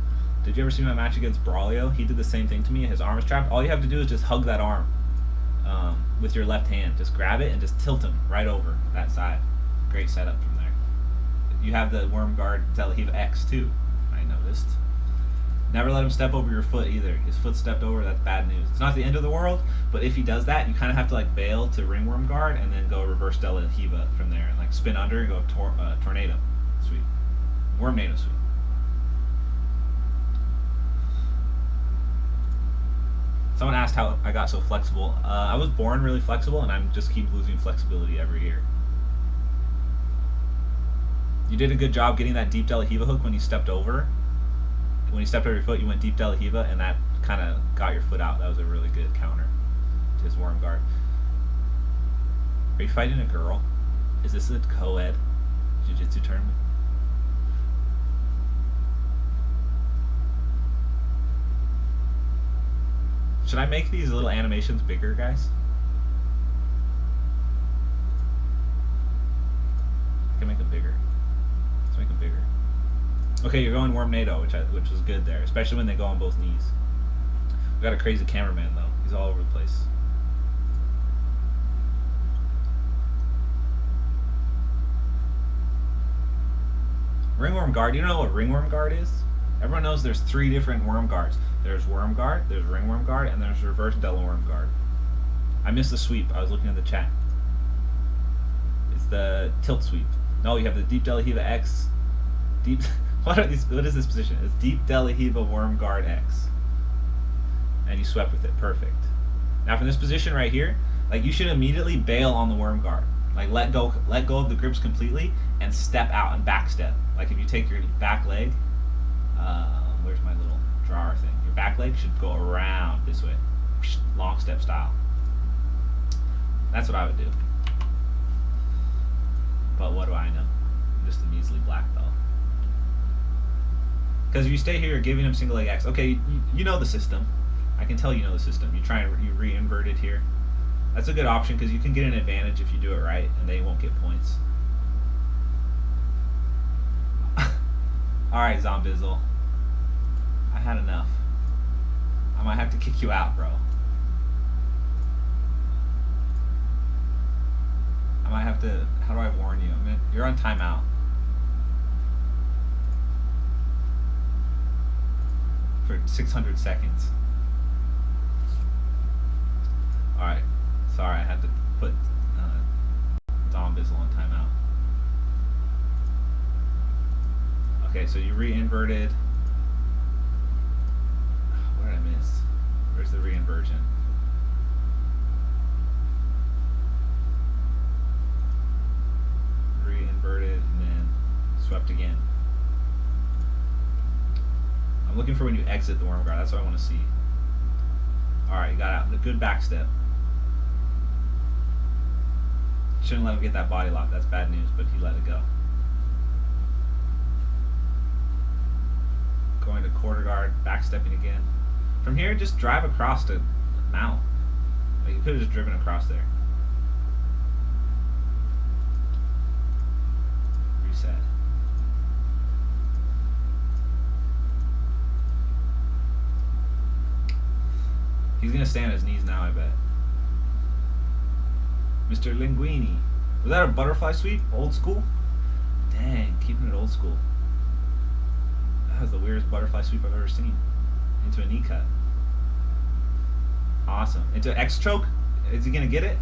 Speaker 1: Did you ever see my match against Braulio? He did the same thing to me. His arm is trapped. All you have to do is just hug that arm with your left hand. Just grab it and just tilt him right over that side. Great setup from there. You have the worm guard De La Riva X too, I noticed. Never let him step over your foot either. His foot stepped over, that's bad news. It's not the end of the world, but if he does that, you kind of have to like bail to ring worm guard and then go reverse De La Riva from there and like spin under and go tornado sweep. Wormnado sweep. Someone asked how I got so flexible. I was born really flexible, and I just keep losing flexibility every year. You did a good job getting that deep De La Riva hook when you stepped over. When you stepped over your foot, you went deep De La Riva, and that kind of got your foot out. That was a really good counter to his worm guard. Are you fighting a girl? Is this a co-ed jiu-jitsu tournament? Should I make these little animations bigger, guys? I can make them bigger. Let's make them bigger. Okay, you're going Wormnado, which was good there, especially when they go on both knees. We got a crazy cameraman though. He's all over the place. Ringworm guard. You know what ringworm guard is? Everyone knows there's 3 different worm guards. There's worm guard, there's ringworm guard, and there's reverse De La worm guard. I missed the sweep. I was looking at the chat. It's the tilt sweep. No, you have the deep De La Riva X. Deep. What is this position? It's deep De La Riva worm guard X. And you swept with it. Perfect. Now from this position right here, like you should immediately bail on the worm guard. Like let go of the grips completely and step out and back step. Like if you take your back leg, where's my little drawer thing? Your back leg should go around this way, long step style. That's what I would do. But what do I know? I'm just a measly black belt. Because if you stay here giving him single leg X, okay, you know the system. I can tell you know the system. You try and you re-invert it here. That's a good option because you can get an advantage if you do it right, and they won't get points. All right, Zombizzle. I had enough. I might have to kick you out, bro. I might have to. How do I warn you? You're on timeout. For 600 seconds. Alright. Sorry, I had to put Zombizzle on timeout. Okay, so you re-inverted. What did I miss? Where's the re-inversion? Re-inverted and then swept again. I'm looking for when you exit the worm guard. That's what I want to see. Alright, you got out. The good back step. Shouldn't let him get that body lock. That's bad news, but he let it go. Going to quarter guard, backstepping again. From here, just drive across to mount. Like you could have just driven across there. Reset. He's gonna stay on his knees now, I bet. Mr. Linguini. Was that a butterfly sweep? Old school? Dang, keeping it old school. That was the weirdest butterfly sweep I've ever seen. Into a knee cut. Awesome. Into X choke? Is he gonna get it?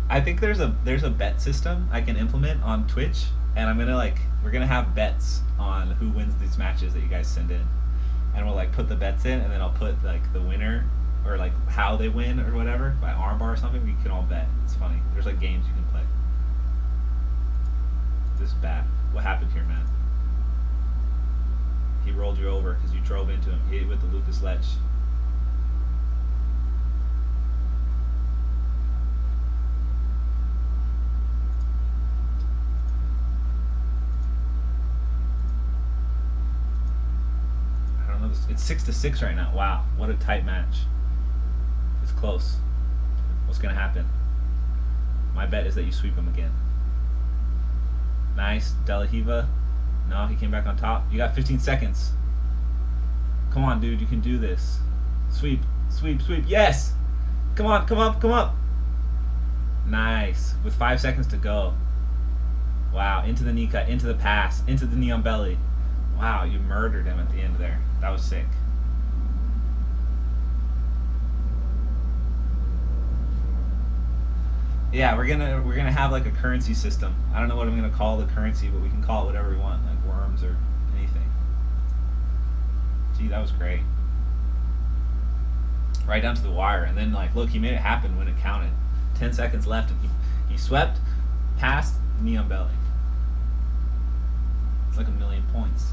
Speaker 1: I think there's a bet system I can implement on Twitch, and we're gonna have bets on who wins these matches that you guys send in, and we'll put the bets in, and then I'll put the winner or how they win or whatever by armbar or something. We can all bet. It's funny. There's games you can play. This is bad. What happened here, man? He rolled you over because you drove into him. He hit with the Lucas Lech. I don't know. It's 6-6 right now. Wow, what a tight match. It's close. What's gonna happen? My bet is that you sweep him again. Nice. De La Riva. No, he came back on top. You got 15 seconds. Come on, dude. You can do this. Sweep. Sweep. Sweep. Yes! Come on. Come up. Come up. Nice. With 5 seconds to go. Wow. Into the knee cut. Into the pass. Into the knee on belly. Wow. You murdered him at the end there. That was sick. Yeah, we're gonna have a currency system. I don't know what I'm gonna call the currency, but we can call it whatever we want, like worms or anything. Gee, that was great. Right down to the wire, and then look, he made it happen when it counted. 10 seconds left, and he swept, passed, knee on belly. It's like 1,000,000 points.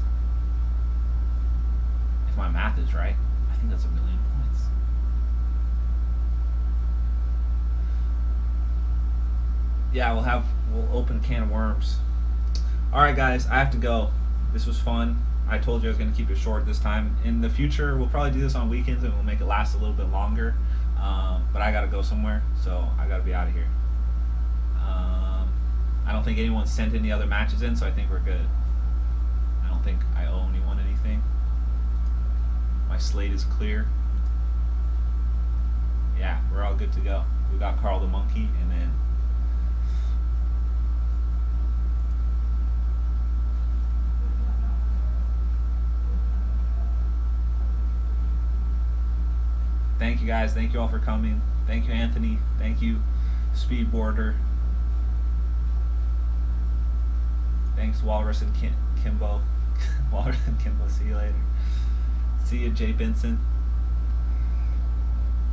Speaker 1: If my math is right, I think that's 1,000,000 points. Yeah, we'll open a can of worms. Alright guys, I have to go. This was fun. I told you I was going to keep it short this time. In the future, we'll probably do this on weekends and we'll make it last a little bit longer. But I got to go somewhere, so I got to be out of here. I don't think anyone sent any other matches in, so I think we're good. I don't think I owe anyone anything. My slate is clear. Yeah, we're all good to go. We got Carl the Monkey, and then thank you guys. Thank you all for coming. Thank you, Anthony. Thank you, Speedboarder. Thanks, Walrus and Kimbo. Walrus and Kimbo. See you later. See you, Jay Benson.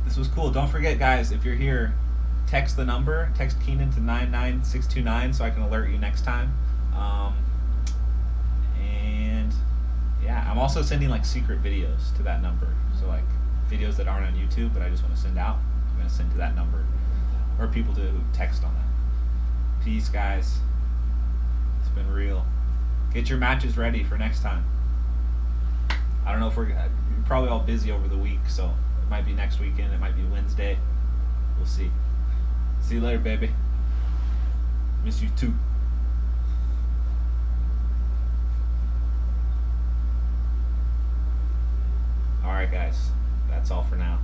Speaker 1: This was cool. Don't forget, guys, if you're here, text the number. Text Keenan to 99629 so I can alert you next time. And Yeah, I'm also sending like secret videos to that number. So like videos that aren't on YouTube, but I just want to send out. I'm gonna send to that number, or people to text on that. Peace, guys. It's been real. Get your matches ready for next time. I don't know if you're probably all busy over the week, so it might be next weekend. It might be Wednesday. We'll see. See you later, baby. Miss you too. Alright guys, that's all for now.